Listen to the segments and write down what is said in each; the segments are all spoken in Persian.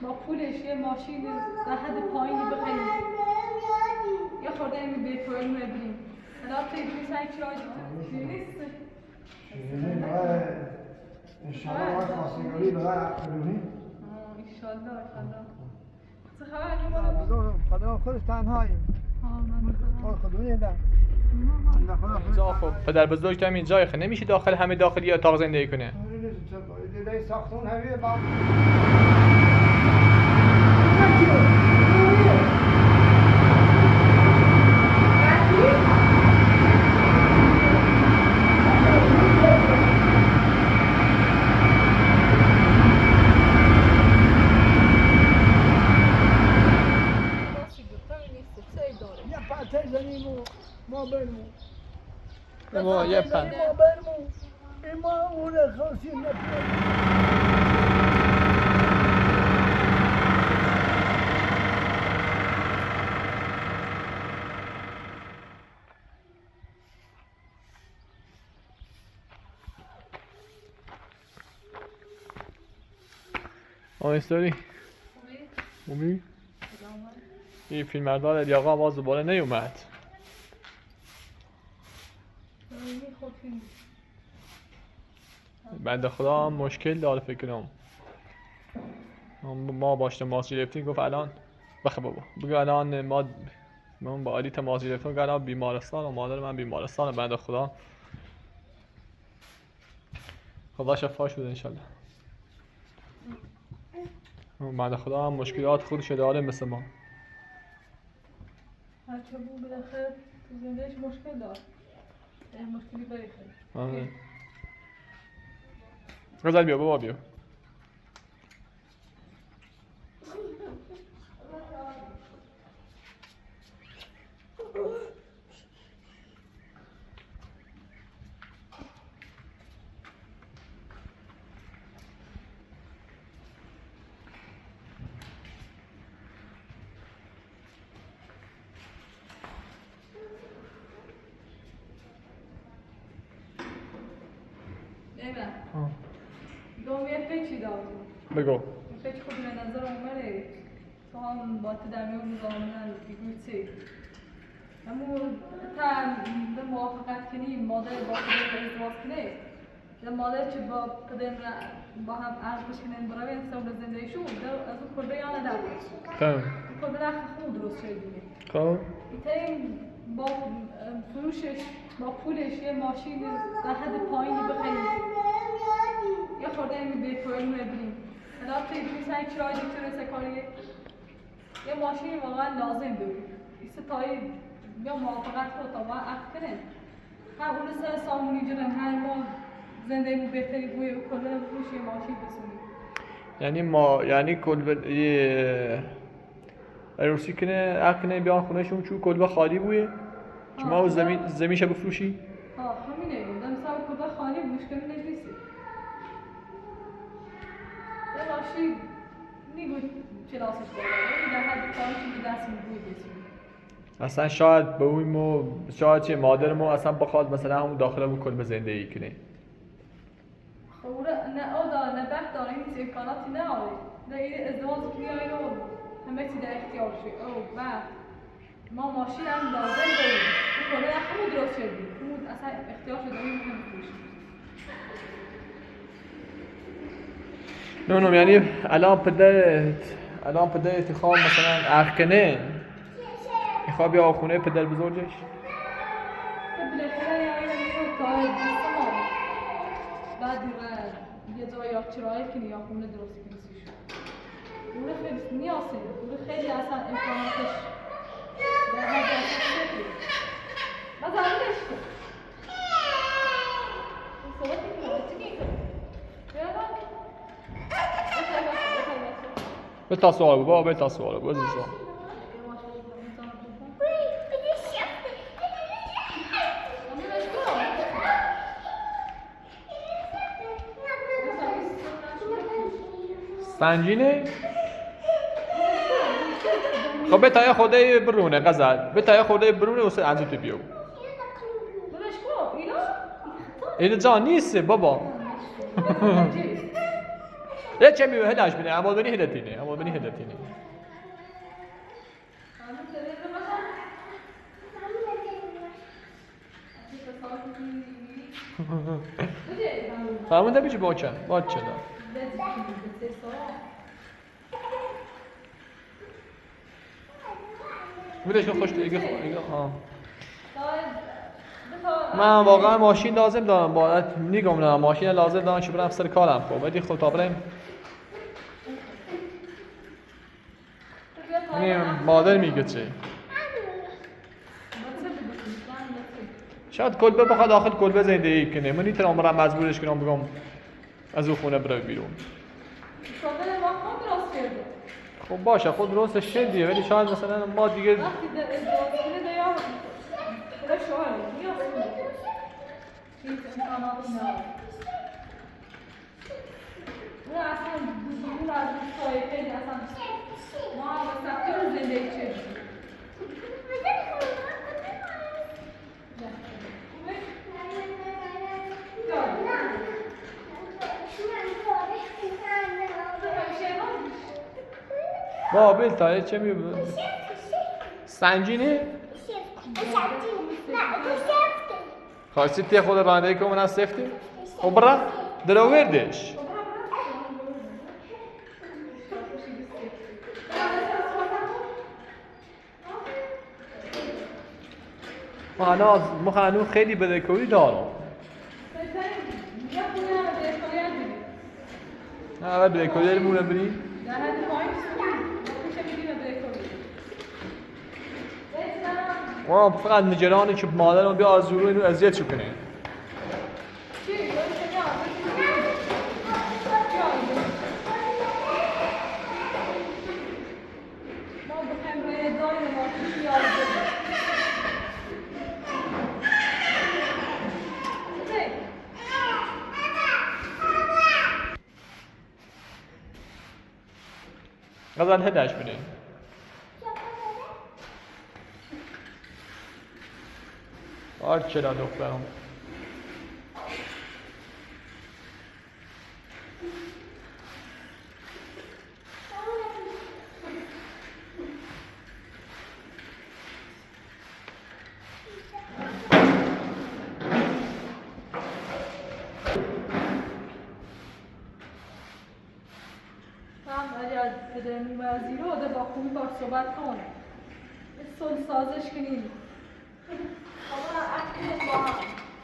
با پولش یه ماشین در حد پایینی بخریم یه خورده این بیتویل مبریم حالا تیجوی سعی چرای نیست انشاءالله وقت خواستگاری بغیر عقلونی انشاءالله چه خبر که خدا خودش تنهاییم خودمونی در اینجا خب پدر بزرگتم اینجا خب نمیشه داخل همه داخلی اتاق زندگی کنه. دیده ساختمون همیه با ما برمو ما یه پن ما اون خاصی آمستوری خوبی؟ این فیلمبردار الیاقا آواز بالا نیومد. بنده خدا هم مشکل داره فکرم. ما باش تماس گرفتیم گفت الان بخه بابا بگو الان ما با علی تماس گرفتیم گفت الان بیمارستان و مادر من بیمارستان بنده خدا خدا شفا شده انشالله. بنده خدا هم مشکلات خودش داره مثل ما. هرچه بود بالاخره تو زندگیش مشکل دار مشکلی داری خیلی غزل بیا بابا بیا. دوم یه پیچی دارم بگو پیچ خود به نظر اومده تو هم با تدمیون مزامنن بگویی اما تا به موافقت کنی مادر با پدر ازدواج کنه یا مادر چه با پدر با هم عقدش کنن برای این سال زندگیشون از اون کلبه یا نداره تمام کلبه رخ خود درست شده دیگه خب این با فروشش با پولش یه ماشین در حد پایینی بخریم یه خورده این بیتویل مبریم حالا تیجوی سعی چرای دکتر سکاریه یه ماشین واقعا لازم داریم ستایی یا موافقت رو تا باید عقد کنن هم اون سر سامونی جنن هم ما زندگی بهتری بوی کلبه فروش یه ماشین بسونیم یعنی ما یعنی کلبه عروسی کنه عقد کنه بیان خونهشون چون کلبه خالی بوده شما زمین شب بفروشی؟ همینه دم سر کلبه خالی مشکلی نجلیسی یه ماشین میگوید کلاسش باید در حد کارشون به دست میگوید بسونیم اصلا شاید به اون شاید چه مادرمو اصلا بخواد مثلا همون داخل اون کلبه زندگی کنه خب نه او داره نه بخت داره هیچ امکاناتی نداره نه این ازدواج کنی اینو همه چی در اختیار شد او و ما ماشین هم لازم داریم اون کلبه همون درست شدیم اون اصلا اختیار شده این هم بفروشیم نونم یعنی الان پدرت خواه مثلا عقد کنه میخواه بیا خونه پدر بزرگش بالاخره یعنی میخواد کار دستم بعد یه جای یا چرایی کنی یا خونه درست کنی اون خیلی نیازه اون خیلی اصلا امکاناتش در حد اصلا شکلی مثلا همونش کن این صحبت میکنه چی میکنه به تا سوال بابا به تا سوال بابا عزیزم سنجینه خب به تا خوده برونه غزل به تا خوده برونه واسه انجام تو بیو اینا جان نیست بابا لا چمی هلاش بینه اما بنی هدتینه اما بنی هدتینه همون ده بیچی باچه دا بودش خوش دیگه من واقعا ماشین لازم دارم باید نگم نه ماشین لازم دارم چه برم سر کارم خب ولی خب تا برم مادر میگه چه شاید کلبه بخواد داخل کلبه زندگی کنه من نیتونم برم مجبورش کنم بگم از اون خونه برو بیرون خب باشه خود درستش شدیه ولی شاید مثلا ما دیگه بابل تا چه می‌بینی؟ سنجینی؟ خواستی تی خود رانندگی کنم من سفتی؟ خب برا درو وردش ما هنوز خیلی بدهکاری دارم نه اول بدهکاری داریم بری؟ ما فقط نگرانه که مادرم بیا از رو اینو اذیت کنه غزل هداش بنين چرا دخترم وزیر رو با خوبی با صحبت کن صلح سازش کنیم آقا اکتش با هم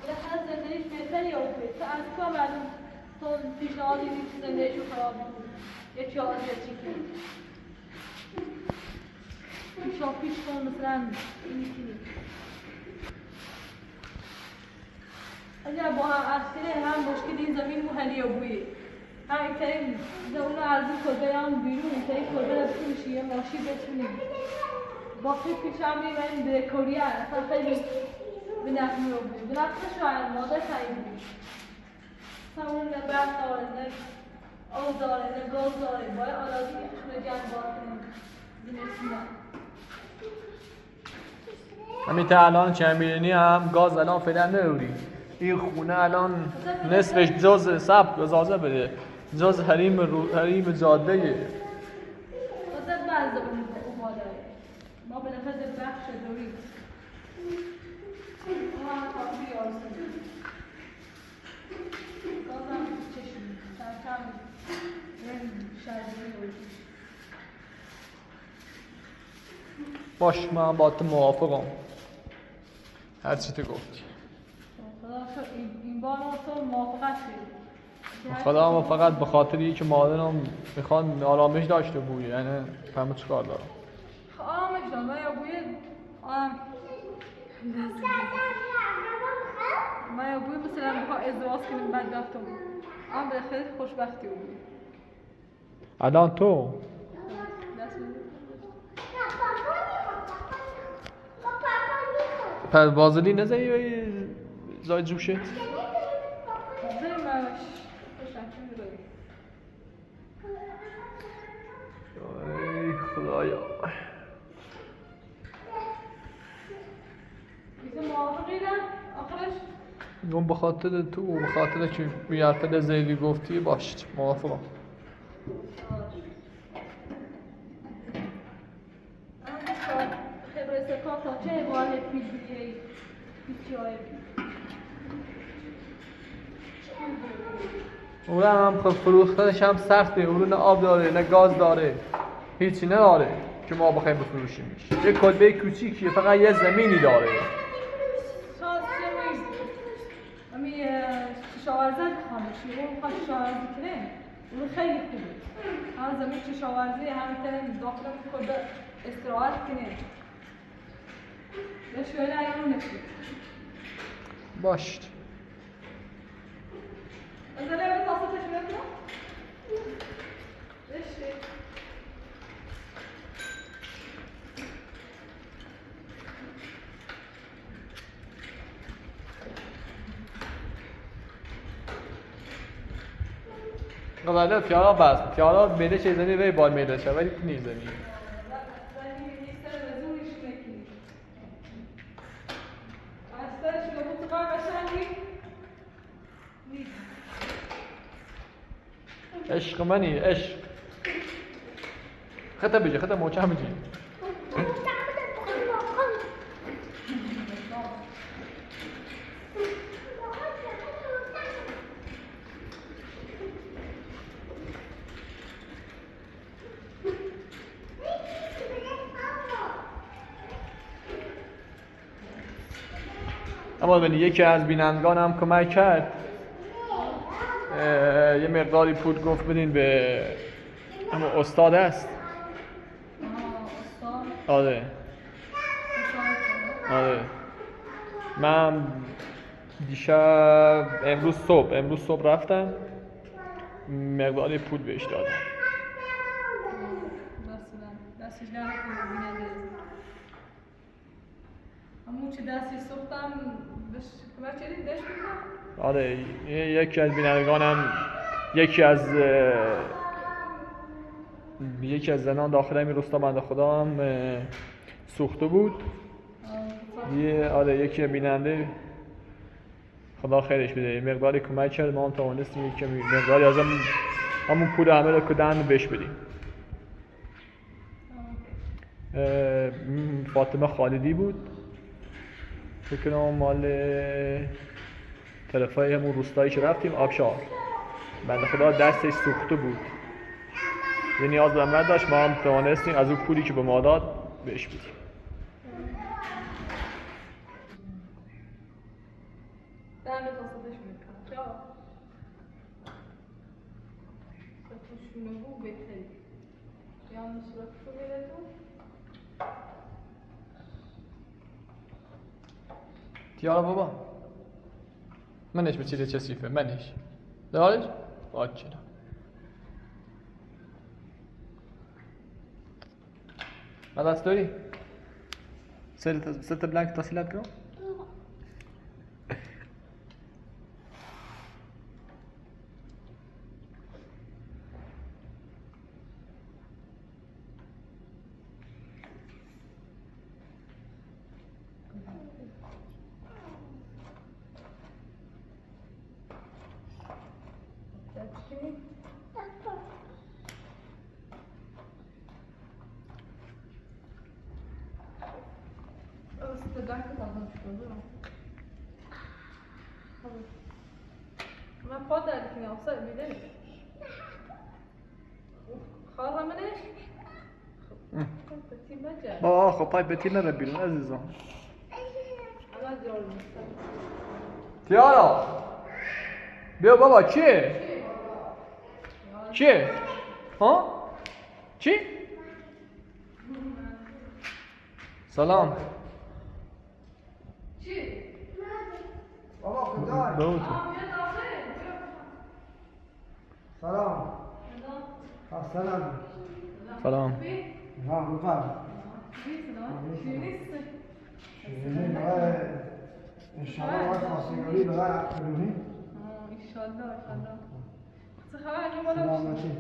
بالاخره زندگیش بهتری یا بهتر تو از کار مردم تو پیشنهادی نیست زندگیش رو خراب کنی یه چی آزیت چی کنی پیش کن مثلا اینی کنی اگر با هم اصلی هم مشکل این زمین محلی یا بویی هم اینطوری اون از این کلبه هم بیرون اینطوری کلبه رو بتونیشی یه ماشی بتونیم با پیش هم این بدهکاریه اصلا خیلی به نفع رو بود به نفع شاید مادر خیلی بود اصلا اون نه برق داره نه آب داره نه گاز داره باید آلازی که جنگ بار کنیم زمستونا همین تا الان چند میلیونی هم گاز الان فعلا نداری این خونه الان نصفش جز سبت اجازه بده جز حریم جاده خودت بعض اون مادره ما بالاخره بخش دوری ما هم کافی آرزو گازم چشم سرکم شهری رویش باش من با تو موافقم هر چی تو گفتی این بار تو موافقت خدا ما فقط به خاطری که مادرم میخوان آرامش داشته بود یعنی فهمت چیکار دارم آرامش دارم یا بوی ما یا بوی مثلا میخوام ازدواج کنیم بعد رفتم به خیلی خوشبختی بود الان تو پس وازلی نزنی یا زاید جوشت؟ زنی ماش خوشبختی میروی ای خدایا بیزه موافقی نه آخرش؟ اون به خاطر تو و به خاطر که بیارفه زیلی گفتی باش موافقم سکات تا چه واحد می‌گیری هیچی آید اون هم خب فروختنش هم سخته، اون نه آب داره نه گاز داره، هیچی نداره که ما بخوایم بفروشیمش. یه کلبه کوچیکیه، فقط یه زمینی داره. شاید امی کشاورزی بخوامشی اون بخواد کشاورزی کنه اون خیلی خوبه. هم زمین کشاورزی هم تن داخل کلبه استراحت کنه. یا شویه ایران نشید. باشت. از داره به تاسه تشویه کنم؟ بشه. قبلا پیالا بست، پیالا میده چه زنی وی بال میده شد ولی نیست زنی. عشق منی عشق. خطا بجی خطا موچه بجی. اما من یکی از بینندگانم کمک کرد یه مقداری پول گفت بدین به اما استاد است. آره آره من دیشب امروز صبح رفتم مقداری پول بهش دادم. دستش درد بیننده همون چه دستی سختم بهش کمک چیزی داشت میکنم؟ آره یکی از بینندگانم یکی از زنان داخل همین روستا بنده خدا هم سوخته بود. یکی بیننده خدا خیرش بده مقداری کمک کرد، ما هم توانستیم یک مقداری از همون پول همه رو کدن بهش بدیم. فاطمه خالدی بود فکر کنم مال طرفای همون روستایی که رفتیم آبشار. بنده خدا دستش سوخته بود یه نیاز به من داشت، ما هم توانستیم از اون پولی که به ما داد بهش بدیم. دمت واسطش میکنم چرا؟ توشونه بود بهتری یعنی صورتشو بیره تو تیارا بابا منش به چیز چسیفه منش دارش؟ باید چرا مدت داری؟ ست بلانک تحصیلات کنم؟ من پا داری کنی افسر میدنی خواهر منش بطیر مجد بابا خب پای بطیر نره بیرون عزیزم. الان جار میستم تیارا بیا بابا چیه؟ چیه؟ ها؟ چی؟ سلام چی؟ بابا کجایی؟ بابا تو سلام سلام سلام ها بفرم شیرینی برای انشاءالله باید خواستگاری برای اخبرونی انشاءالله چه خبر این بالا سلامتی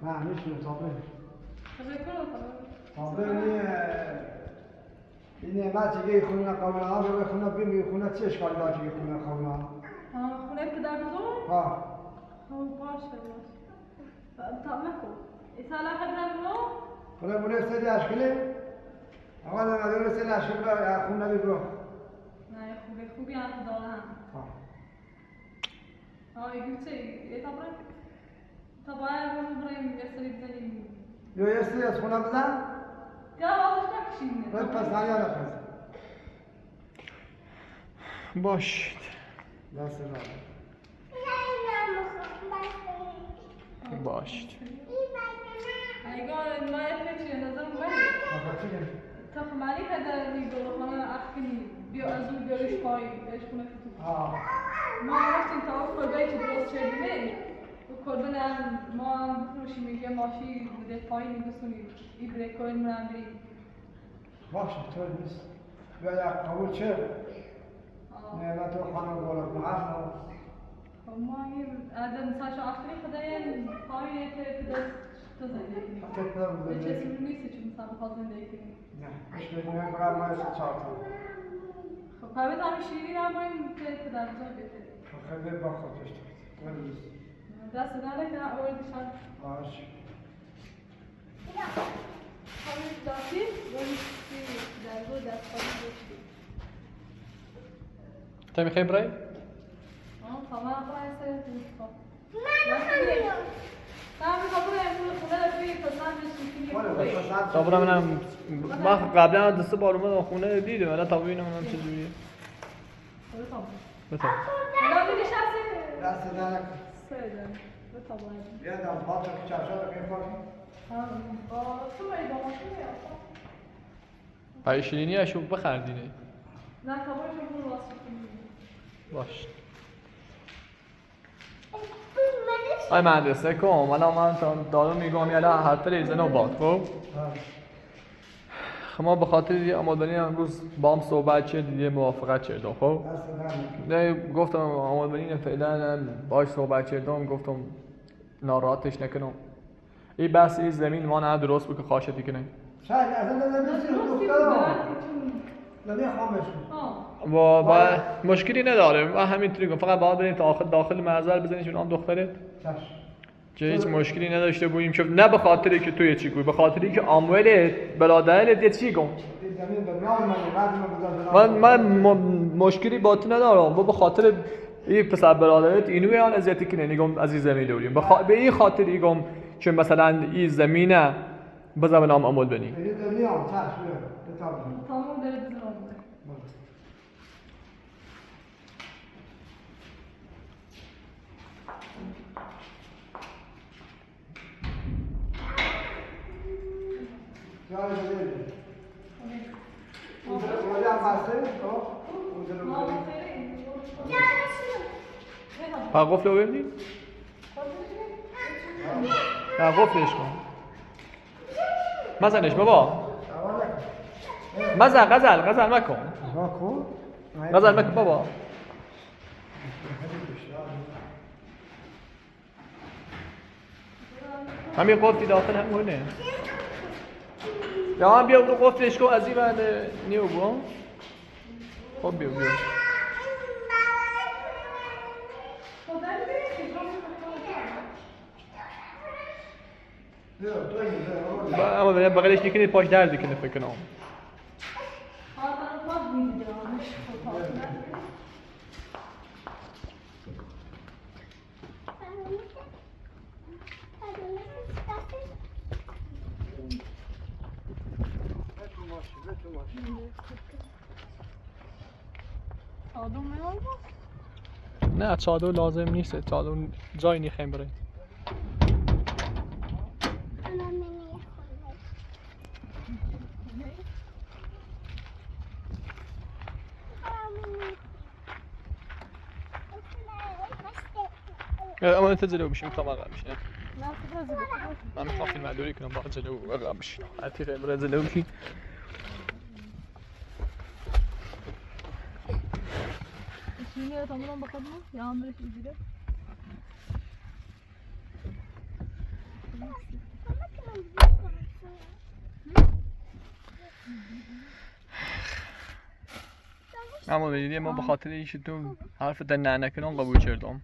نه میشونه تابره این نعمت که خونه قابل ها به خونه بیم خونه چه اشکالی داره که خونه قابل ها خونه پدر بزرگ؟ ها باشه تا نکن این سال آخر بزرگ؟ خونه بونه سدی اشکالی آقا نداره سه نشون بر خونه بگو. نه خوبی هم دارم. گوشه یه تا باید بریم یه سری بزنیم. یه سری از خونه بزن؟ یا آزش نکشیم. باید پس یا نپس. باش دست را. باش اگر ما چی نظر باید. تا خماری کده میگه خانه اخی بیا از اون بیارش پای اش کنه تو. ما رفتیم تا اون کلبه که درست شدیمه و کلبه ما هم بفروشیم یه ماشی بوده پایین بسونیم این بریک کوین منم بریم. باشه طور نیست. بیا یک قبول چه؟ نه من تو خانه بولد معاف ما این آدم ساش آخری خدای پایین که دست تزنی. حتی چه چیزی نیست چون مثلا خواهد زندگی کنیم. نه مش بدونم برای ما است چهار تا. خب پس همین شیرین هم باید که در جا بده. خیلی با خودش طور نیست. دست داره که اول دیشان. باش. همین دستی ولی در دو دست خواهی داشتی. تا میخوای برای؟ تمام خواهی سر دوست تا برای منم قبلا دسته بار اومدم خونه دیدم الان تا ببینم منم چجوریه. بتا دست دارک. بتا بیا دم پاچه که چشم رو می‌فهمی. برای شیرینی اشو بخردینه. نه کابلش رو واسه باش. آی مدرسه کم من دارم میگم یالا حرف ریزن و باد خب ما به خاطر یه آمادانی امروز با هم صحبت کرد یه موافقت کردم خب نه گفتم آمادانی فعلا باش صحبت کردم گفتم ناراحتش نکنم این بحث این زمین ما نه درست بود که خواهشتی کنه شاید اصلا نمی‌شه گفتم نمی خامش و مشکلی نداره و همینطوری گفتم فقط باید بریم تا داخل محضر بزنید چون هم دخترت که هیچ مشکلی نداشته بودیم که نه به خاطری که توی چی گوی به خاطری که عاملت برادرت یه چی گم من مشکلی با تو ندارم و به خاطر این پسر برادرت اینوی آن اذیتی کنه نگم از این زمین دوریم به این خاطری گم که مثلا این زمینه بذار نام عمل بنی قفل رو ببینی؟ قفلش کن مزنش بابا غزل مکن غزل مکن بابا همین قفلی داخل همونه یا هم بیا برو قفلش کن از این بعد نیو بو خب بیا اما بغلش نکنید پاش درد کنه فکر کنم نه چادر لازم نیست چادر جایی نیخیم برای اما انت جلو بشیم تا مقام بشیم من میخوام فیلم دوری کنم باید جلو مقام بشیم حتی خیلی برای جلو بشیم Şimdi tamam bakalım. Yağmur izliyor. اما دیدی ما به خاطر اینکه تو حرف در نه نکنم قبول کردم.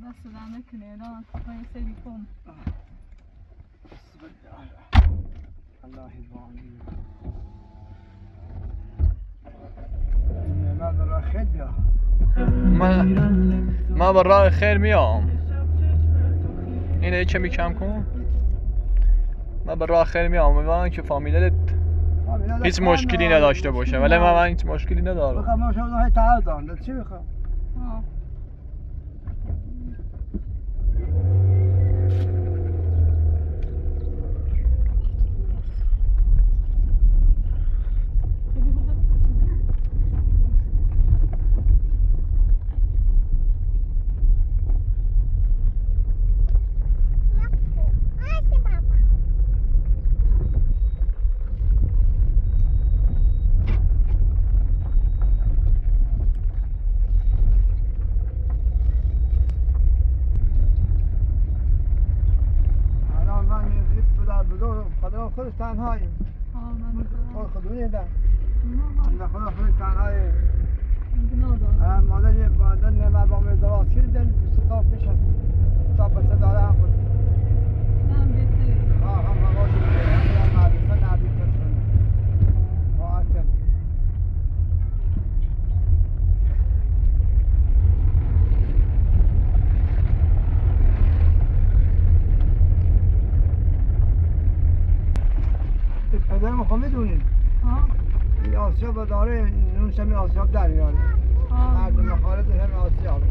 دست در نکنه الان پای سری کن. الله داره خیلی بیا. من با راه خیر میام. اینه چه میکم کن؟ من با راه خیر میام. امیدوارم که فامیلت هیچ مشکلی نداشته باشه. ولی من هیچ مشکلی ندارم. بخوام ما شما های تعهد دارم. چی بخوام؟ خودش تنهایی خودونی ده خدا خودش تنهایی مادر یه مادر نمه با من ازدواج کردن سطاف میشن تا بچه داره هم خود هم مواجه هم معدیسه نعدیسه واعتن پدرم خود میدونید این آسیاب داره نون شمی آسیاب در میاره مردم خارج همه آسیاب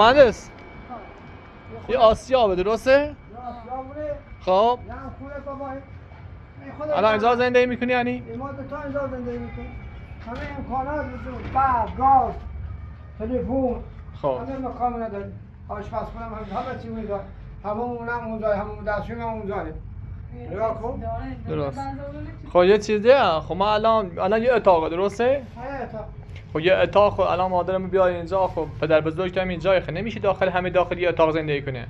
مهندس یه آسیابه درسته؟ خب الان اینجا زندگی میکنی یعنی؟ ما دو تا اینجا زندگی میکنیم همه امکانات وجود برق گاز تلفن خب همه مقام نداریم آشپزخونه همه چی اونجا همون هم اونجا همون دستشویی هم اونجا نگاه کن درست خب یه چیزی خب ما الان یه اتاقه درسته؟ خب یه اتاق خب الان مادرم بیاد اینجا خب پدر بزرگتم اینجا خب نمیشه داخل همه داخل یه اتاق زندگی کنه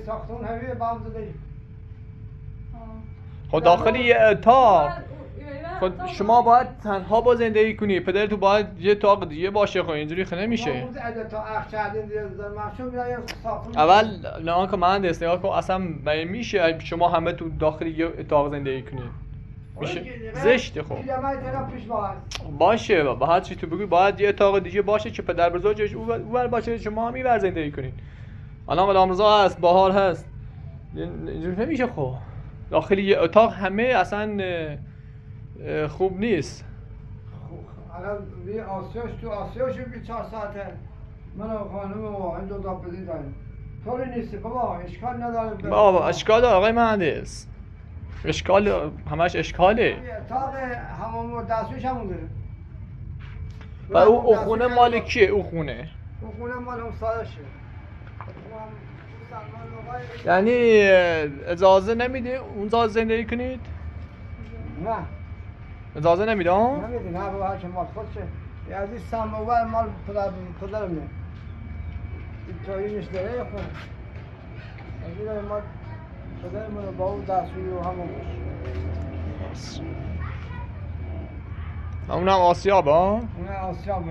ساختمون همه باز زده خب داخل یه اتاق خب شما باید تنها با زندگی کنی پدر تو باید یه اتاق دیگه باشه خب اینجوری خب نمیشه اول نه که مهندس نگاه کن اصلا میشه شما همه تو داخل یه اتاق زندگی کنید میشه زشته خب باشه با هر چی تو بگی باید یه اتاق دیگه باشه که پدر بزرگش اون باشه شما هم اینور زندگی کنید الان امروزا هست بهار هست اینجوری نمیشه خب داخل یه اتاق همه اصلا خوب نیست الان آسیاش تو آسیاش بی 4 ساعته من و خانم و این دو تا پدی داریم طوری نیست بابا اشکال نداره بابا اشکال داره آقای مهندس اشکال همش اشکاله اتاق همون دستوش همون داره و او خونه مال کیه او خونه مال اون سالشه یعنی اجازه نمیده اونجا زندگی کنید؟ نه اجازه نمیده ها؟ نمیده نه بابا هرچه مال خودشه یه از این سموور مال پدرمه این توییش داره خود از این مال پدرمه با اون دستوی و همون اونم آسیاب ها؟ اونم آسیاب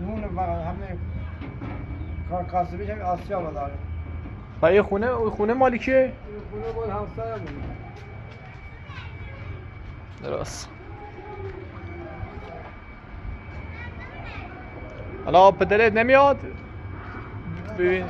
نون فقط همه کار کاسبیش هم آسیا داره. و این خونه مالی کیه؟ این خونه بود همسایه بود. درست. حالا پدرت نمیاد؟ ببین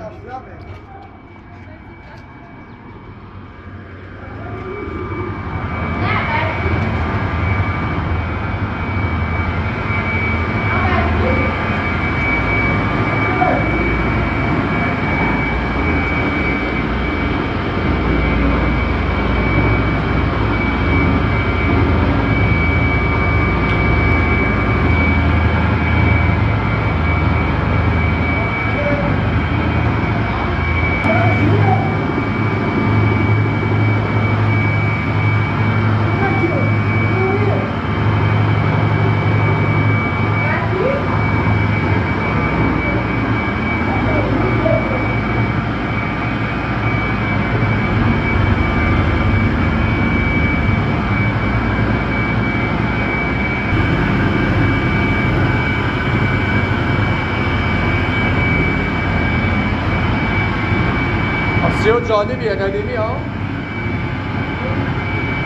آسیا جالبیه قدیمی ها؟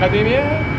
قدیمیه؟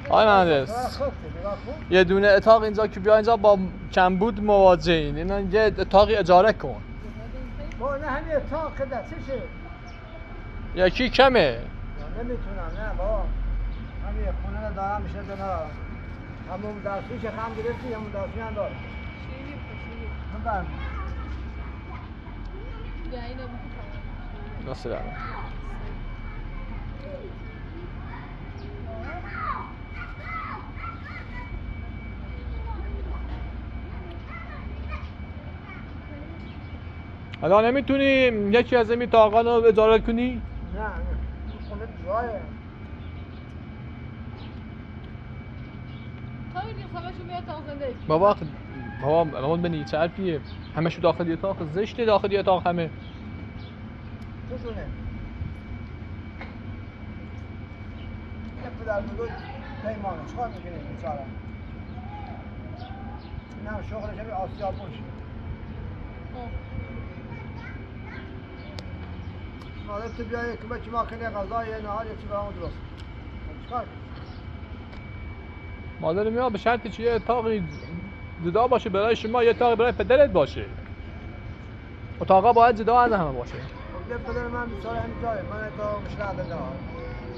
آقای مهندس یه دونه اتاق اینجا که بیا اینجا با کمبود مواجهین اینا یه اتاقی اجاره کن با نه همین اتاق که چیشه یکی کمه نمیتونم نه بابا همین خونه رو دارم میشه دارم همون درسوی که خم گرفتی همون درسوی هم دارم ببرم نصر دارم حالا نمیتونی یکی از این اتاقا رو اجاره کنی؟ نه خونه جایه بابا امان بنی چه حرفیه همه شو داخل اتاق زشته داخل اتاق همه چشونه یه پدر بگو پیمانه چکار میکنه بیچاره این هم شغلش همین آسیا باشه حالا تو بیایی که بچه ما کنه غذای نهار یه چی برامون درست چکار مادر میاد به شرطی چه یه اتاقی جدا باشه برای شما یه اتاقی برای پدرت باشه اتاقا باید جدا از همه باشه پدر من بیچاره همین جایه من تو مشکل ندارم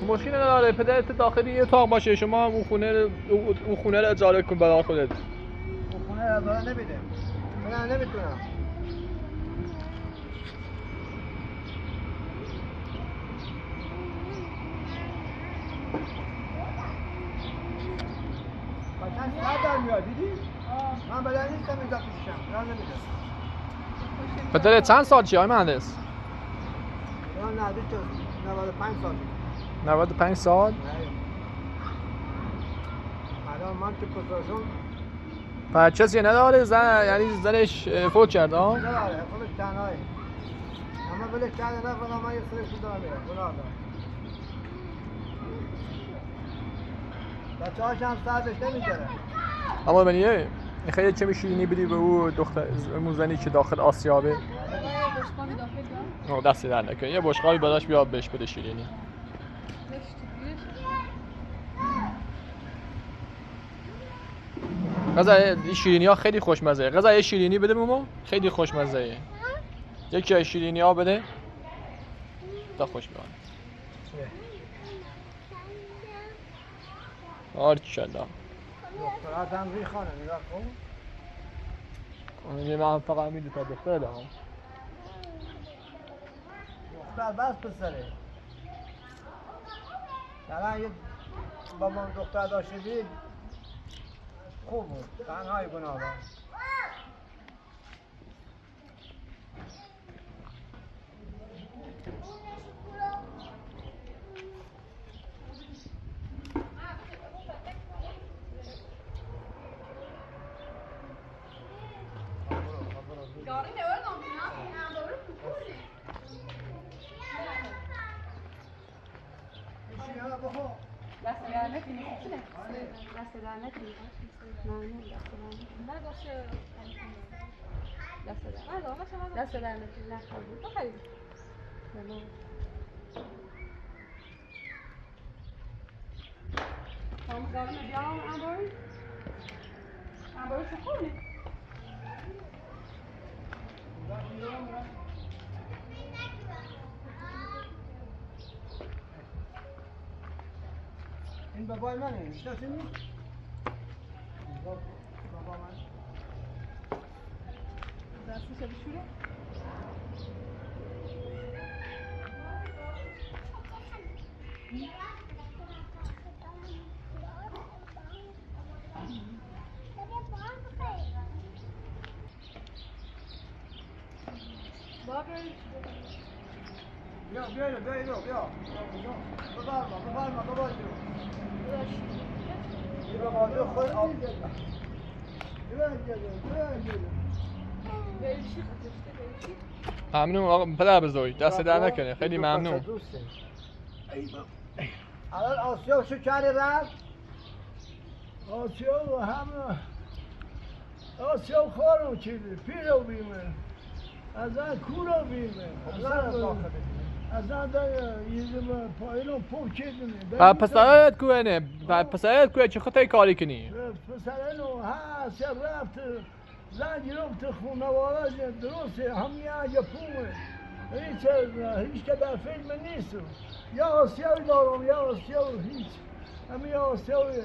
مشکلی نداره پدرت داخلی یه اتاق باشه شما اون خونه رو اجاره کن برای خودت اون خونه رو اجاره نمیده من نمیتونم بچه‌ش در میاد دیدی؟ من بلد نیستم اینجا پیشم من نمیدم پدرت چند سال چی های مهندس؟ من نزدیک 95 سال 95 سال؟ الان من تو پسرشون کسی نداره زن یعنی زنش فوت کرده ها؟ نداره خودش تنهایی اما بلش کرده نه فقط من یه سرش دارم میره گناه دارم بچه هاش هم سردش نمیذاره اما بنیه خیلی چه میشینی بدی به او دختر اون زنی که داخل آسیابه دستی در نکن یه بشقابی براش بیاد بهش بده شیرینی غذا این شیرینی ها خیلی خوشمزه. غذا یه شیرینی بده بهمون. خیلی خوشمزه. یکی از شیرینی ها بده. تا خوش بیان. آرچلا. دخترات هم ریخانه نگاه کن. اونجا من فقط میدونم تا دختر دارم. دختر بس پسره. الان یه بابام دختر داشته دید خوب بود. تنهای گناه داشت. دست در نکنی. دست در نکنی. ممنون دست در نکنی. نخوابی. بخوابی. Vamos agora na biala, amor. Amor, você come? این بابای منه، میشناسینی؟ بابا من. دستش بشوره؟ بیا. بفرما بابا جو. بیا بابا خود آب بده. ممنون آقا پدر بزرگ دست در نکنه خیلی ممنون. الان آسیا شو کردی رفت؟ آسیا و همه آسیا خارو چیزی پیرو بیمه از آن کورو بیمه از آن یه پایلو پوک چیزی پسرت کوه نه پسرت کوه چه خطایی کاری کنی؟ پسرنو ها سر رفت زنگ رفت خونواده درسته همیه پومه هیچ که در فیلم نیست یا آسیایی دارم یا آسیایی هیچ همی آسیایی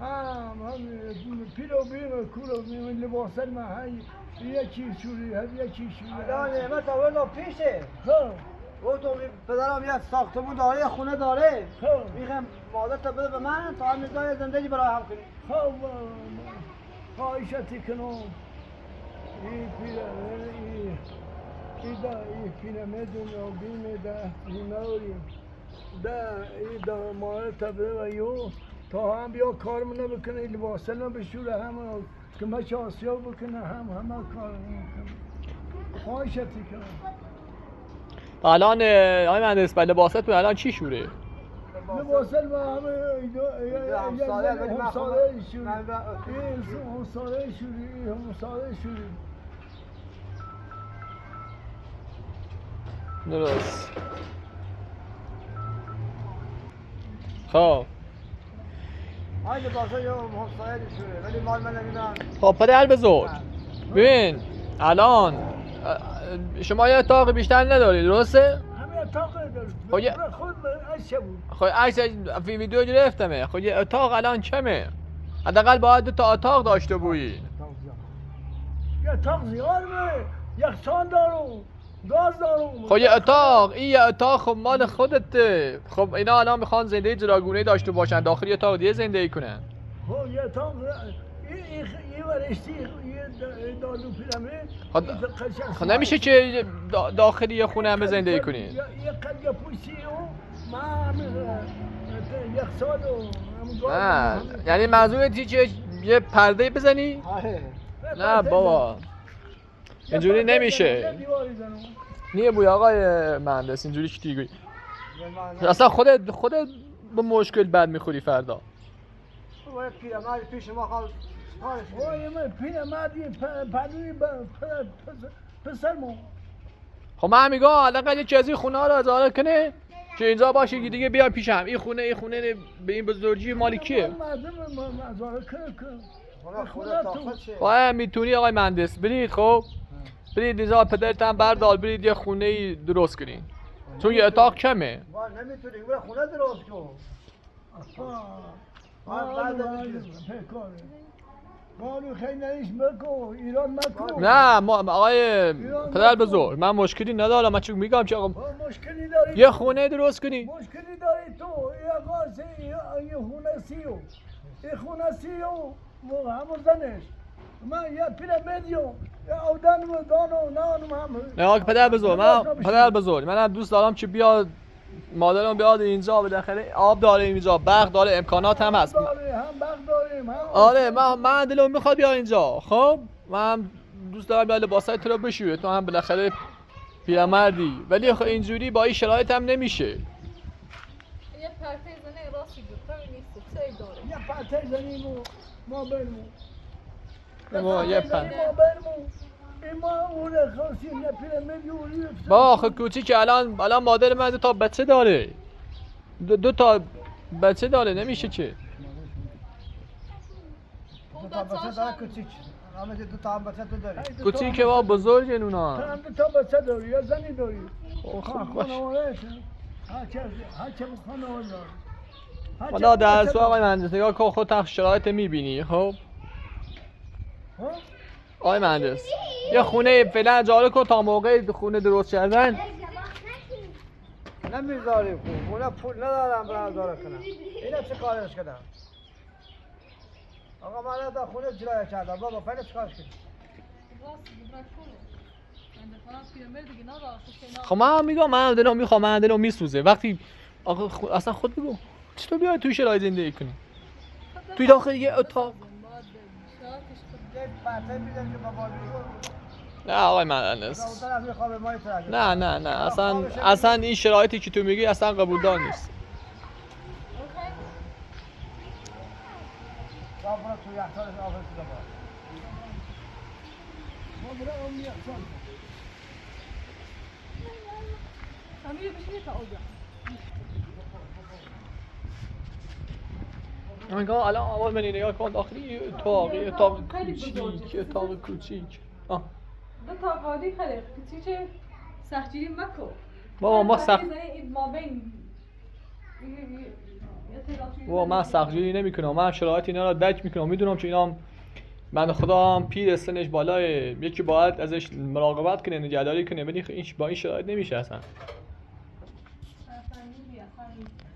هم پیرو بیمه کورو بیمه لباسن من های یکی شوری هر یکی شوری الان نعمت آورد پیشه خب او تو پدرم یه ساختمون داره یه خونه داره خب میخوام مادرت بده به من تا هم نزای زندگی برای هم کنی خب خواهشتی کنم این پیره میدون و بیمه ده بیماری این ده مال تبره و یو تا هم بیا کارمونه بکنه لباسه بشوره همه که مچه آسیا بکنه همه کار خواهشتی کنم الان آقای مهندس لباستون الان چی شوره؟ لباسه با همه همساله شوری همساله شوری درست خب های لباسه یا همسایه شوره ولی مال من نمیدن خب پدر بزرگ ببین الان شما یه اتاق بیشتر نداری درسته؟ همه اتاق داریم خود عشق بود خب عکس ویدیو گرفتمه خب یه اتاق الان کمه حداقل باید 2 تا اتاق داشته بویی یه اتاق زیاده یخچال دارم گاز دارم خب یه اتاق این یه اتاق خب مال خودته خب اینا الان میخوان زندگی جداگونه داشته باشن داخل یه اتاق دیگه زندگی کنن خب یه اتاق این ورشتی یه دارو پیرمه خب نمیشه که داخلی یه خونه همه زندگی کنی یه قد یه پوشی و من یخچال و نه یعنی منظورت چیه یه پرده بزنی؟ نه بابا اینجوری نمیشه نیه بوی آقای مهندس اینجوری که دیگه اصلا خودت به مشکل بد میخوری فردا باید پیرمرد پیش ما خواهد اوه من پیرمردی پدوی پسر ما خب من میگم حداقل یه چیزی خونه ها رو اجاره کنه که اینجا باشه که دیگه بیان پیشم این خونه به این بزرگی مالی کیه؟ مردم اجاره کنه خونه تا چه؟ وای میتونی آقای مهندس برید خب برید اینجا پدرتم بردار برید یه خونه ای درست کنین چون یه اتاق کمه ما نمیتونی برو خونه درست کن. مالو خیلی نیست مکو ایران مکو نه ما آقای پدر بزرگ من مشکلی ندارم من چون میگم که آقا مشکلی داری یه خونه درست کنی مشکلی داری تو یه قاسه یه خونه سیو یه خونه سیو همون زنش من یه پیرمیدیو یه آودن و دانو نانم هم نه آقا پدر بزرگ من پدر بزرگ منم دوست دارم که بیاد مادرم بیاد اینجا بالاخره آب داره اینجا برق داره امکانات هم هست هم برق داریم هم آره من دلم میخواد بیا اینجا خب من دوست دارم بیا لباسای تو رو بشویه تو هم بالاخره پیرمردی ولی خب اینجوری با این شرایط هم نمیشه یه پرته زنه راستی بود نیست سه داره یه پرته زنیم و ما برمو ما یه پر ما برمو ما اون خاصی نه پیرمیدیو با آخه کوچی که الان مادر من 2 تا بچه داره 2 تا بچه داره نمیشه که دو تا بچه داره کوچیک. همه دو تا هم بچه تو داری. کوچی که با بزرگن اونا هم 2 تا بچه داری یا زنی داری خب باش خانواده هرچه خانواده داری حالا در سو آقای مهندس نگاه کن خودت شرایط میبینی خب آقای مهندس یه خونه فعلا اجاره کن تا موقع خونه درست کردن نمیذاری خونه پول ندارم برای اجاره کنم. اینا چه کارش کردم؟ آقا من تا خونه جلایه کردم بابا فعلا چه کارش کردم؟ راستی بود رکونه من دفعه پیرمرد دیگه نداره خب من میگم من دلم میخوام من دلم میسوزه وقتی آقا اصلا خود بگو چطور بیای توی شرایط زندگی کنی توی داخل یه اتاق یه پرته میدم که بابا نه آقای مهندس اون طرف میخوام ما طرف. نه اصلا این شرایطی که تو میگی اصلا قبول دار نیست بابا تو یخچال آب تو بابا. ما برام یخچال امیر بشینی تا اونجا نگاه الان اول من نگاه کن داخلی اتاق کوچیک دو تا قالی خیلی کوچیک سختگیری مکو بابا ما سخت ما بین بابا من سختگیری نمیکنم من شرایط اینا رو درک میکنم میدونم که اینا من خدا هم پیر سنش بالاه یکی باید ازش مراقبت کنه نگهداری کنه ولی این با این شرایط نمیشه اصلا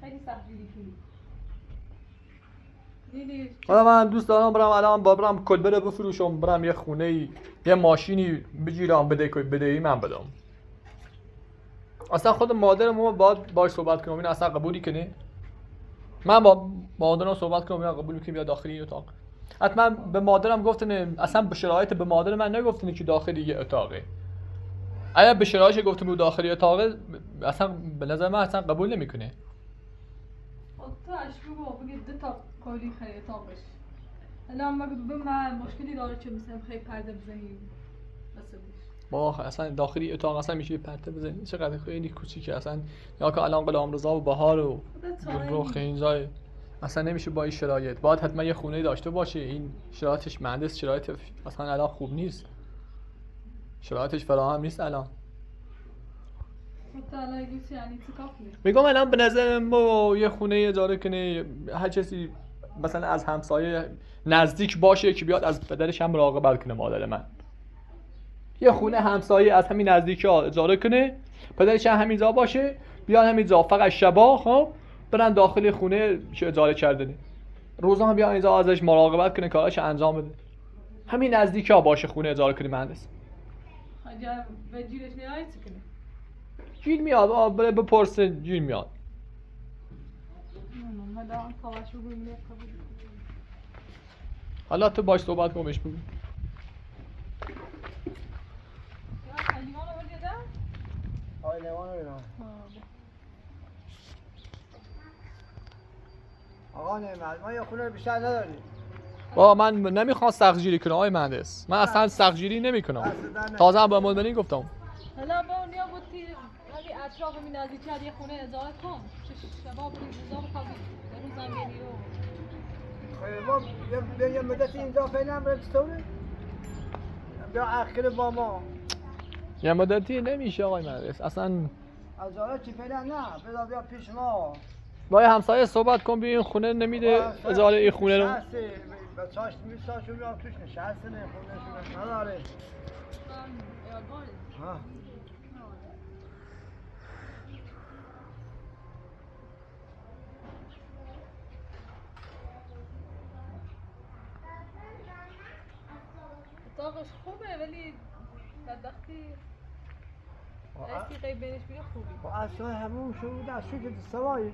خیلی سختگیری کنی حالا من دوست دارم برم الان برم کلبه بفروشم برم یه خونه یه ماشینی بگیرم بدهی من بدم اصلا خود مادرم باید باش صحبت کنم این اصلا قبولی کنه من با مادرم صحبت کنم اینا قبول میکنم یا داخلی اتاق حتما به مادرم گفتن اصلا به شرایط به مادر من نگفتن که داخلی یه اتاقه اگه به شرایطش گفتم رو داخلی اتاقه اصلا به نظر من اصلا قبول نمیکنه تو اش بگو 2 تا کلی خیلی اتاقش الان من مشکلی داره که مثلا خیلی پرده بزنیم با اصلا داخلی اتاق اصلا میشه پرده بزنی چقدر خیلی کوچیکه اصلا یا که الان غلام رضا و بهار و گلرخ اینجا اصلا نمیشه با این شرایط باید حتما یه خونه داشته باشه این شرایطش مهندس شرایط اصلا الان خوب نیست شرایطش فراهم نیست الان میگم الان به نظر ما یه خونه اجاره کنه هر کسی مثلا از همسایه نزدیک باشه که بیاد از پدرش هم مراقبت کنه مادر من یه خونه همسایه از همین نزدیکی اجاره کنه پدرش هم همینجا باشه بیان همینجا فقط شبا خب برن داخل خونه که اجاره کرده روزا هم بیان اینجا ازش مراقبت کنه کاراش انجام بده همین نزدیکی ها باشه خونه اجاره کنه مهندس و جیرش نیایت کنه جیل میاد بره بپرسه جیل میاد حالا تو باش صحبت کن بهش بگو آی لیوان رو اینا آقا نعمت ما یه خونه بیشتر نداریم با من نمیخوام سختگیری کنم آقای مهندس من اصلا سختگیری نمیکنم تازه هم به مدنی گفتم حالا با اونیا بودی همین اطراف می نزدیکی یه خونه اجاره کن چه شباب روزا بخوابی روزم میری و ما یه مدتی اینجا فعلا برستونه بیا آخر با ما یه مدتی نمیشه آقای مهندس اصلا. از حالا چی فعلا نه فعلا بیا پیش ما با یه همسایه صحبت کن ببین خونه نمیده اجاره این خونه رو. نشسته بچه‌اش میساشون یا توش نشسته نه خونه‌شون نداره ها اتاقش خوبه ولی بدبختی اگه بینش بگه خوبی و اصلا همون شروع از شو که سوایی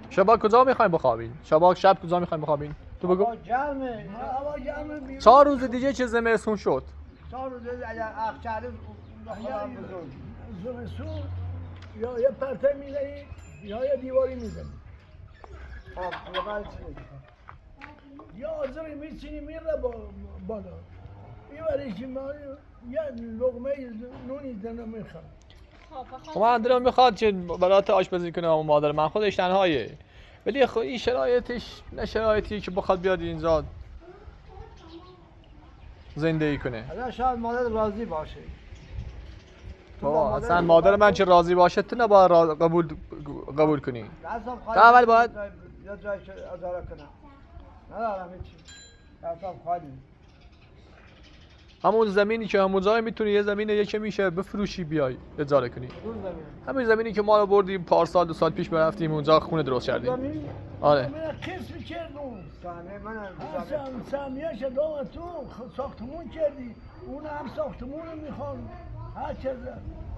شبا کجا میخوایم بخوابین؟ شب کجا میخوایم بخوابین؟ تو بگو. هوا گرمه هوا گرمه بیرون 4 روز دیگه چه زمستون شد. 4 روز اگر اخچاره بخوام بزرگ زمستون یا یه پرته میزنی یا یه دیواری میزنی خب بعد چی یا آزمی میچینی میره بالا میبریش ما یه لقمه نونی زنه میخوام خب من دلم میخواد که برات آشپزی کنه اما مادر من خودش تنهایه ولی خب این شرایطش نه شرایطی که بخواد بیاد اینجا زندگی کنه. حالا شاید مادر راضی باشه بابا اصلا مادر من چه راضی باشه تو نباید قبول کنی. تا اول باید یه جایی که اداره کنم ندارم هیچی دستم خالی همون زمینی که همون جای میتونی یه زمین یکی میشه بفروشی بیای اجاره کنی. اون زمین همین زمینی که ما رو بردیم پارسال 2 سال پیش برفتیم اونجا خونه درست کردیم. زمین آره من قسم کردم سامه من اصلا سامیه شدام تو ساختمون کردی اون هم ساختمون رو میخوان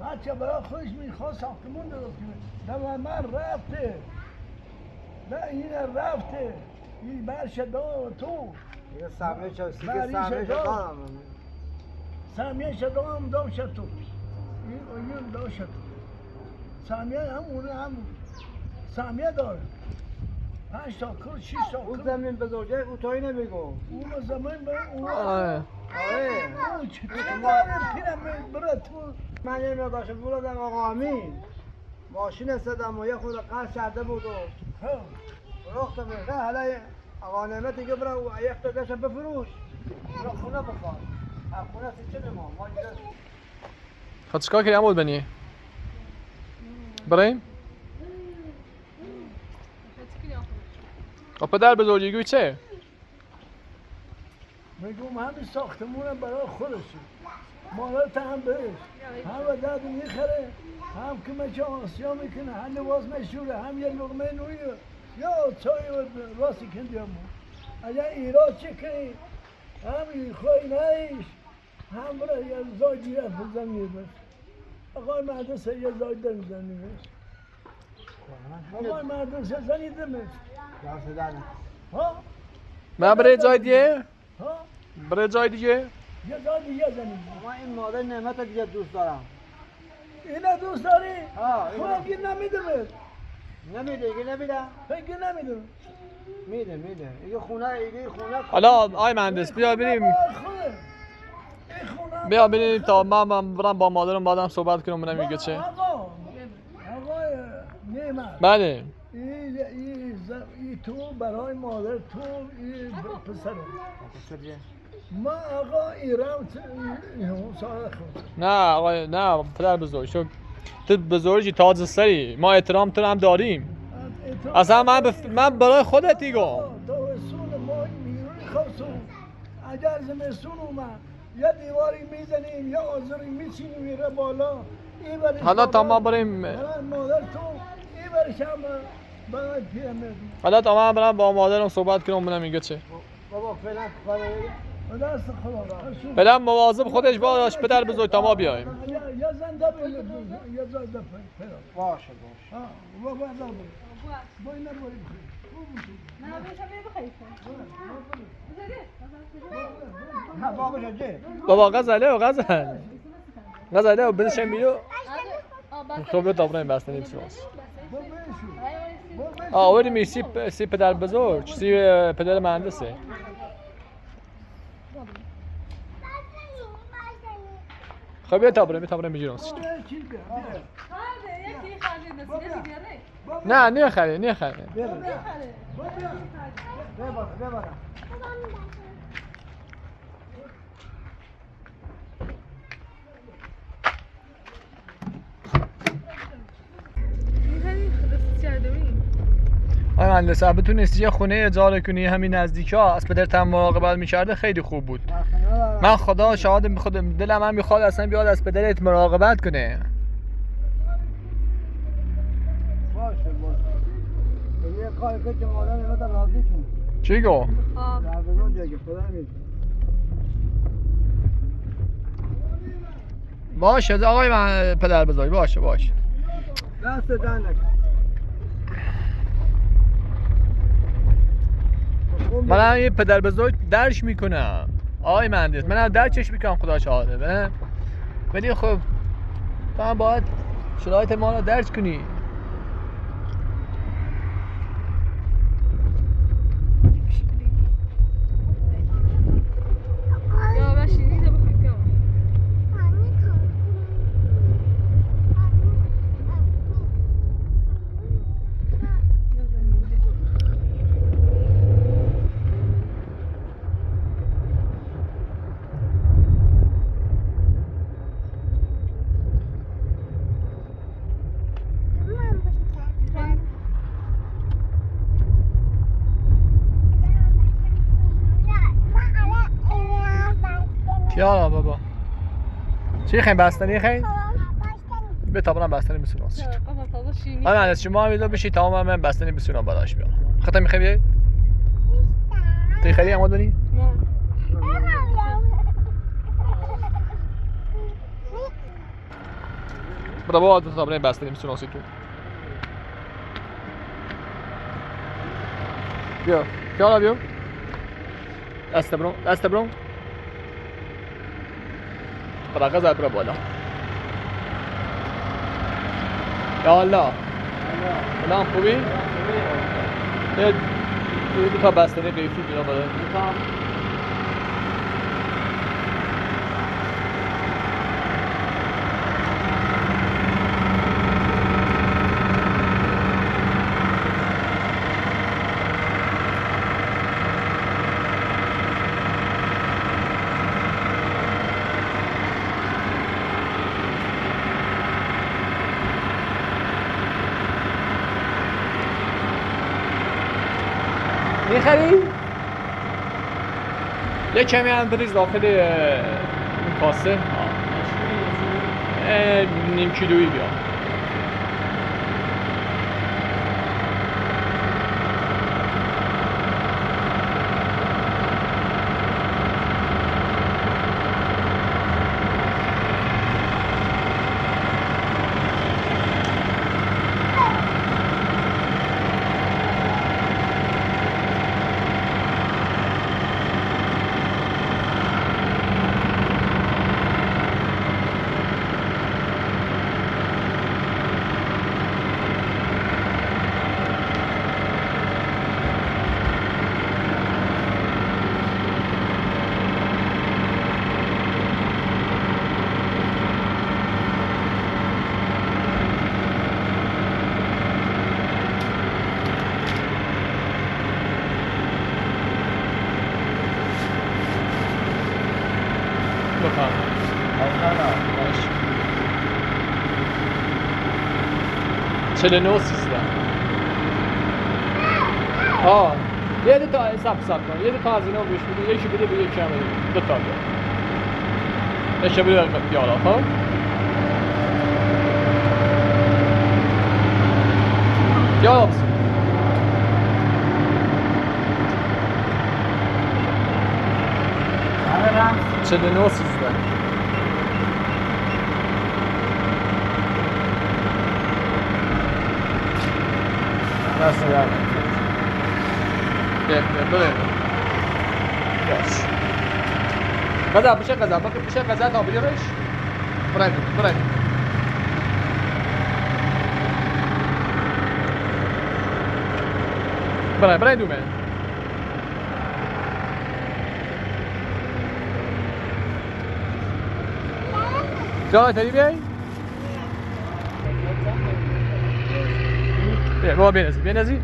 هرچه برای خودش میخواد ساختمون درست کنه نه من رفته نه این رفته این بر شدام تو یه سامه چه سیگه بری سامه شدام. دارم سامیه شدام دو شد تو این دو شد سامیه هم اون هم سامیه داره 5 تا کل 6 تا اون کل زمین بزرگه اوتایی نمیگو اون زمین به اون آره آره چطور پیرم برای تو من یه مقدارش بردم آقا امین ماشین استدم و یه خود قرض کرده بود و رختم نه حالا آقا نعمت دیگه برای یک تا داشت بفروش برای خونه بخواد از خونه سی چه ما اینجا خب چیکار کنی عمود بنی؟ بریم؟ خب پدر بزرگی چه؟ میگم همین ساختمون برای خودشه مالات هم بهش هم و داد میخره هم که مچه آسیا میکنه هم لباس مشهوره هم یه لقمه نویه یا چای و راستی کندی همون اگر ایراد چه کنی هم خواهی نایش هم برای یه زای دیره بزنی بس آقای مهندسه یه زای در میزنی بس آقای مهندسه زنیده بس دست دادن ها من برای جای دیگه؟ ها برای جای دیگه؟ یه زای دیگه زنیده ما این مادر نعمت دیگه دوست دارم اینه دوست داری؟ ها اینو. خب گیر نمیده بهت نمیده دیگه نمیده گیر نمیده میده دیگه خونه حالا آقای مهندس بیا بریم بیا بریم تا من برم با مادرم بعدم صحبت کنم ببینم میگه چه. آقای نعمت بله این تو برای مادر تو این پسره پسریه ما آقا ایران ساله خود نه آقای نه پدر بزرگ تو بزرگی تاج سری ما احترام تو هم داریم اصلا من برای خودت دیگم دوستون ما میرونی خواستون اگر زمستون اومد یه دیواری میزنیم یا آزاری میچینیم میره بالا حالا تا ما بریم مادر تو این برش هم برای پیرمردی حالا تا من برم با مادرم صحبت کنم ببینم میگه چه. بابا فعلا کار و دست خدا بدم مواظب خودش باش پدر بزرگ تا ما بیایم. یا زنده بگید یا زنده پیدا باشه و بعد باید نباریم نه باشم بخیر نه بابا جه بابا غزله و بزشم بیرو خب تا بریم بسته نیست آوردیم سی پدر بزرگ سی پدر مهندسه خب بیا تا بریم میگیرم خالده یکی خالده نسیه بیاره نه نخره نخره بیا بخره. بیا می‌خری خلاص کرده ببین. آقای مهندس بتونستی یه خونه اجاره کنی همین نزدیکا از پدرت هم مراقبت میکرده خیلی خوب بود. من خدا شاهد خودم دلم هم میخواد اصلا بیاد از پدرت مراقبت کنه. باشه یه کاری که مادر نمیاد راضی کن. چی گو؟ در بزن دیگه خدا میگه. باشه آقای من پدر بزرگ باشه دست در نکن. منم یه پدر بزرگ درش میکنم آقای مهندس، منم درکش میکنم خدا شاهده ولی خب تو هم باید شرایط ما رو درک کنی. یا بشینی تا بخوام بیا. یالا بابا چی خیلی بستنی خیلی؟ به تابونم بستنی بسونم بابا تازه شینی. آره مهندس شما هم ایدو بشی تمام من بستنی بسونم براش بیام. خطا میخوای بیای؟ توی خیلی عماد بنی؟ نه. برا بابا دو تابونه بستنی بسونم سی تو. بیا یالا بیا دست برو برا زد برو بالا. یا الله سلام خوبی؟ یه دو تا بستنی قیفی بینا بالا. میخری؟ یه کمی هم بریز داخل این کاسه نیم کیلویی بیا. بفهم باش 49 13 یه دو تا حساب کن یه دو تا از اینا بهش بده یکی بده به یکی هم بده دو تا بده اشه بده یالا خب یالا بسید 49 13 دست در بله باش غذا بشه غذا بشه غذا تا بیارش برای دومه جا تری بیایی بابا بینازی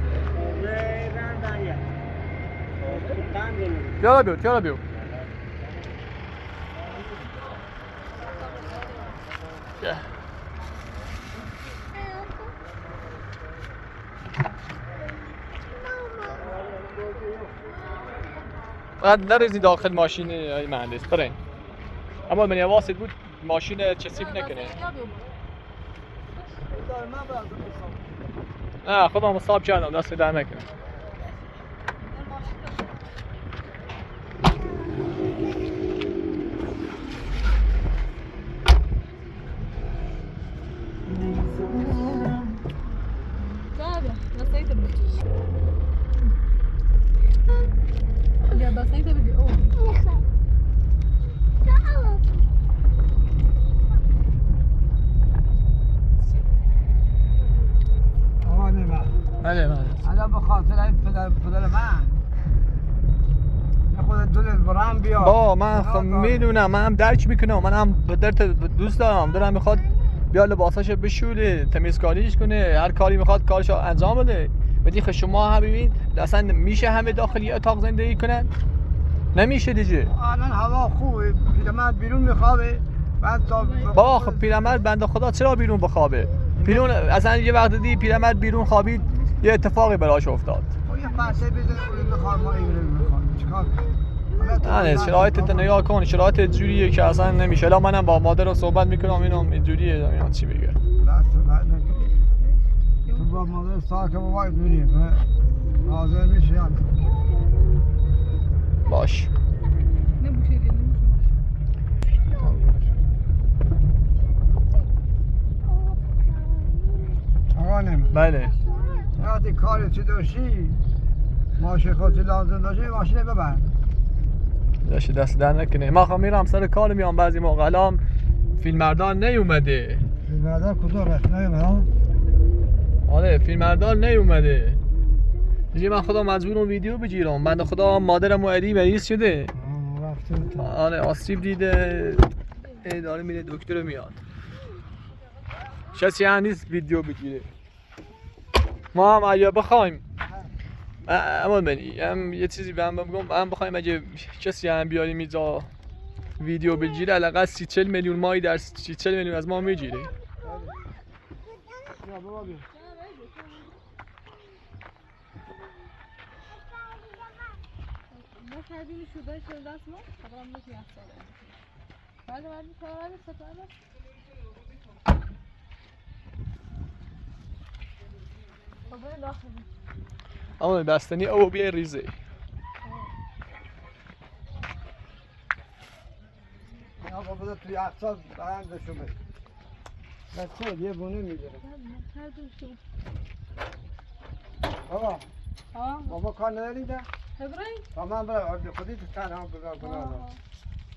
بیا بیو بعد نریزی داخل ماشین ای مهندس برین اما من واسط بود ماشین چسیب نکنه نه خودم مصاب کردم دست در نکنه بله الان به خاطر این پدر من خود دل برام بیا با من خب میدونم من هم درک میکنم من هم پدرت دوست دارم میخواد بیا لباساشو بشوره تمیزکاریش کنه هر کاری میخواد کارشو انجام بده بدی خب شما هم ببین اصلا میشه همه داخل یه اتاق زندگی کنن نمیشه دیگه الان هوا خوبه پیرمرد بیرون میخوابه بعد تا بابا خب پیرمرد بنده خدا چرا بیرون بخوابه بیرون اصلا یه وقت دیدی پیرمرد بیرون خوابید یه اتفاقی براش افتاد یه پرسه بزن میخوام ما اینو میخوام چیکار نه شرایط نگاه کن شرایط جوریه که اصلا نمیشه الان منم با مادرم صحبت میکنم اینم اینجوریه اینا چی میگه تو با مادر ساکه بابا اینجوریه حاضر میشه یاد باش آقا نمی بله وقتی کاری چی داشتی ماشین خودتی لازم داشتی ماشین ببر دست در نکنه ما خواهم میرم سر کار میام بعضی موقع الان فیلمبردار نیومده فیلمبردار کدوم رفت نیومده آره فیلمبردار نیومده دیگه من خدا مجبورم ویدیو بگیرم بنده خدا مادرم و علی مریض شده آره آسیب دیده داره میره دکتر میاد کسی هم نیست ویدیو بگیره ما هم اگه بخوایم اما بنی هم یه چیزی به هم بگم هم بخوایم اگه کسی هم بیاریم اینجا ویدیو بگیره حداقل 30-40 میلیون ماهی در 30-40 میلیون از ما میگیره کردیم شده دست ما خبرم نمیشه احساله بله کار ستاره خبر داخل اما بستنی او بیا ریزه آقا بذار توی اقصاد برند شده بچه یه بونه میگیره هر دوشو آقا بابا کار نداری ده؟ هبرایی؟ من برای خودی تو تن هم بگاه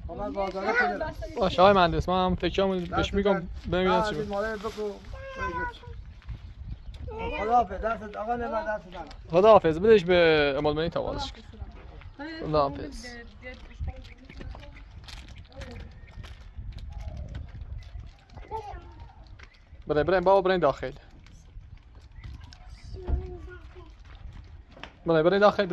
من بازاره کنم باشه آقای مهندس من هم فکرم بهش میگم ببینم چی بود خداحافظ دست آقا نمه دست دارم خداحافظ بدش به امالمنی توازش کن خداحافظ برین بابا برین داخل برین داخل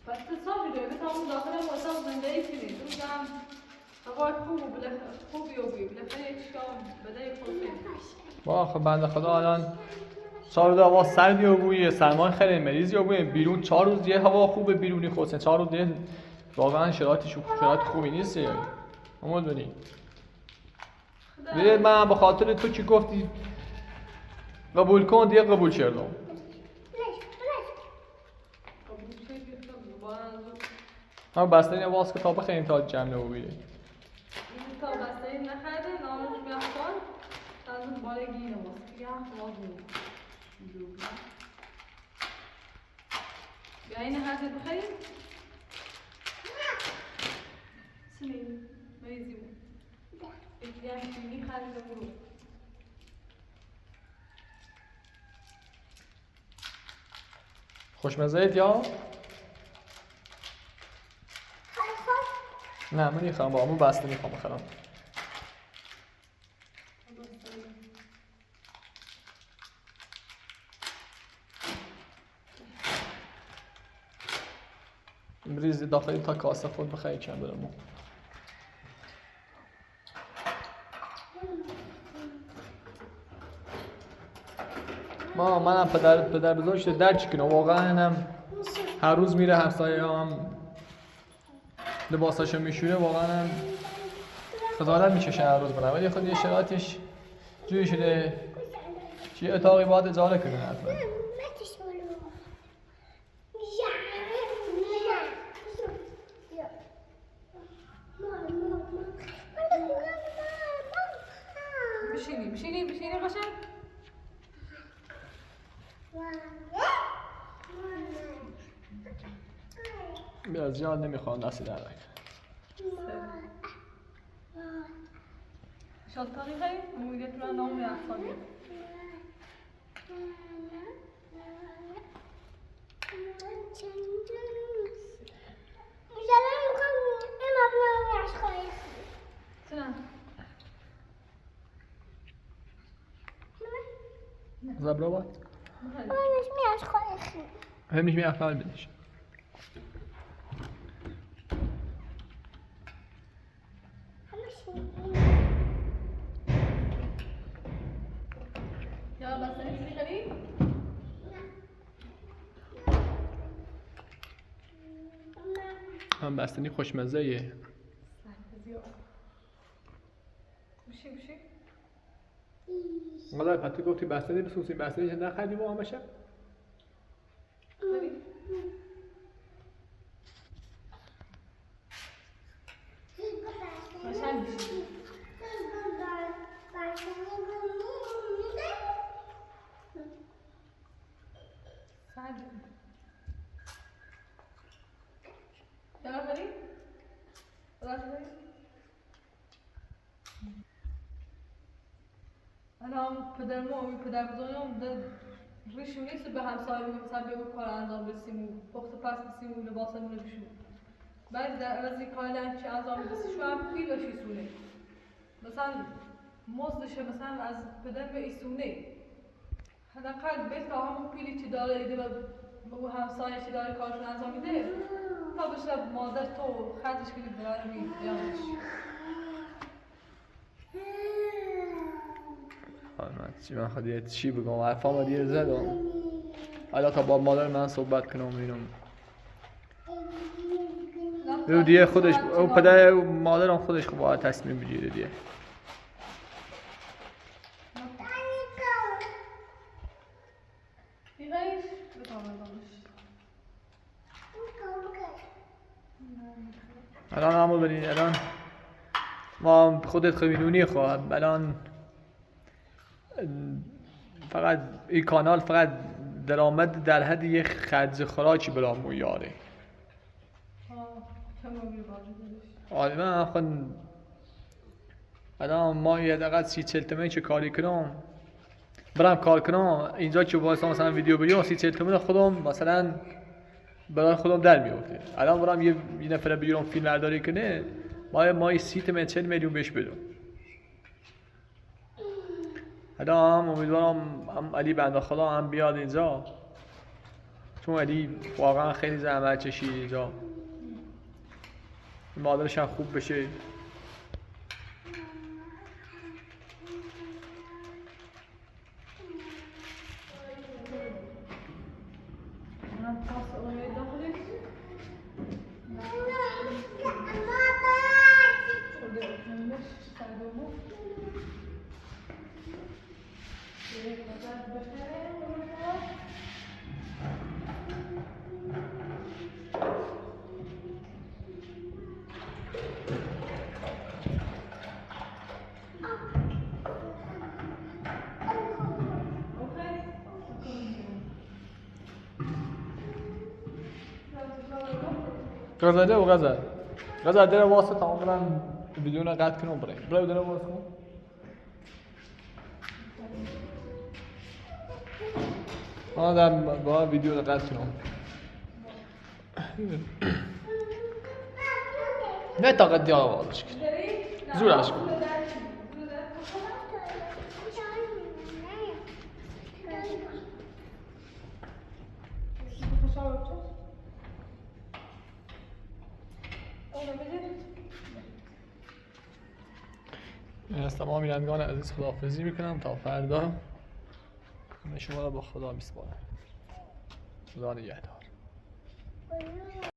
بس تصابي ده بتعمل داخله وصل من ده يكني دوزام هوا خوبی و بی بالاخره اشکال بدای خود خب بنده خدا الان 4 روز هوا سردی و بویه سرمان خیلی مریضی و بویه بیرون 4 روز یه هوا خوبه بیرونی خودسن 4 روز دیگه واقعا شرایط خوبی نیست اما دونی دیگه من به خاطر تو چی گفتی قبول کن دیگه قبول کردم هم بستنی واس که تا بخیرین تا جمع رو بیره تا بستنی نخرده نامش بیافتان تازه بالگی نماز یا واضح يعني هذا بخير سنين ما يزيون يعني مني خارج الغروب خوشمزه اید یا؟ نه من میخوام با همون بسته میخوام بخرم بریزی داخلی تا کاسه خود بخوایی چند برمو منم پدر بزرگ شده درک کنم واقعا هم هر روز میره همسایه هم لباساشو میشوره واقعا هم خجالت میکشه هر روز برم ولی خود یه شرایطش جوری شده چه اتاقی باید اجاره کنه حتما بشینی قشنگ بیار زیاد نمیخوام دستی در رک شالتانی خیلی مویدت رو نام احسانی زبرا باید؟ همینش می اخلال بدش یا بستنی چیزی خیلی؟ هم بستنی خوشمزه ایه بشی مادر پس تو گفتی بستنی بسوسیم بستنی چه نخریدی با هم بشه؟ خیلی؟ قشنگ بشی یا خیلی؟ الان پدر بزرگم ریشون نیست به همسایه بگم مثلا بیا کار انجام رسیم و پخت پس بسیم و لباسمون رو بشون بعد در عوضی کارلن چی انجام رسی شو هم پول بشی سونه مثلا مزدشه مثلا از پدر به ایسونه حداقل بیت که همون پیلی چی داره ایده و همسایه چی داره کارشون انجام میده تا بشه مادر تو خرجش کنی برای همین جانش من خودی چی بگم حرفام دیگه زدم حالا تا با مادر من صحبت کنم اینم او دیگه خودش او پدر مادرم خودش خب باید تصمیم بگیره دیگه الان همون برین الان ما خودت خمیدونی خواهد الان فقط این کانال فقط درآمد در حد یه خرج خوراکی برامون یاره آره من خود الان ما یه دقیقه 30-40 تومن چه کاری کنم برم کار کنم اینجا که واسه مثلا ویدیو بگیرم 30-40 تومن خودم مثلا برای خودم در میفته الان برم یه نفر بگیرم فیلم برداری کنه ما 30 تومن 40 میلیون بهش بدم الان امیدوارم هم علی بنده خدا هم بیاد اینجا چون علی واقعا خیلی زحمت کشید اینجا مادرش هم خوب بشه غزه و غزه غزه در واسه تماما ویدیو رو قطع کنم برای در واسه کن در با ویدیو رو قطع کنم نه تا قد دیگه آوازش کن زورش کن از تمام بینندگان عزیز خداحافظی میکنم تا فردا همه شما را با خدا میسپارم. خدا نگهدار.